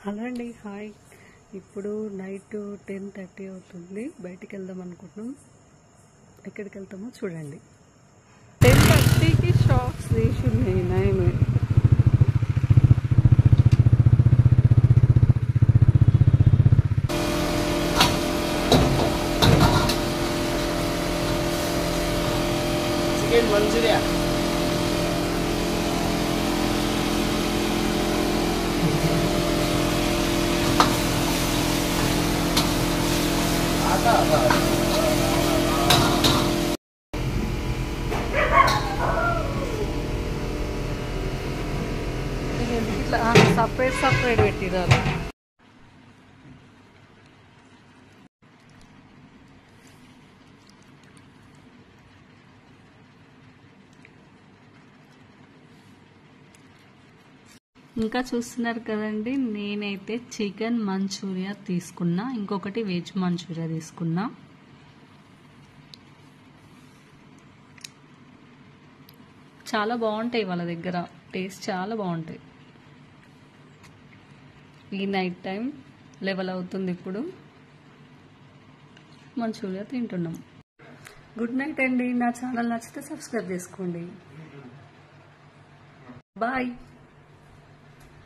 Hello అండి, hi. ఇప్పుడు night 10:30 అవుతుంది. బయటికి వెళ్దాం అనుకుంటున్నాం. ఎక్కడికి వెళ్తామో చూడండి. 10:30కి షాప్స్ తీసి ఉన్నాయి. నయమే చికెన్ మంచూరియా. ఇట్లా సపరేట్ పెట్టిరారు. ఇంకా చూస్తున్నారు కదండి, నేనైతే చికెన్ మంచూరియా తీసుకున్నా, ఇంకొకటి వెజ్ మంచూరియా తీసుకున్నా. చాలా బాగుంటాయి వాళ్ళ దగ్గర, టేస్ట్ చాలా బాగుంటాయి. ఈ నైట్ టైం 11 అవుతుంది. ఇప్పుడు మంచూరియా తింటున్నాం. గుడ్ నైట్ అండి. నా ఛానల్ నచ్చితే సబ్స్క్రైబ్ చేసుకోండి. బాయ్.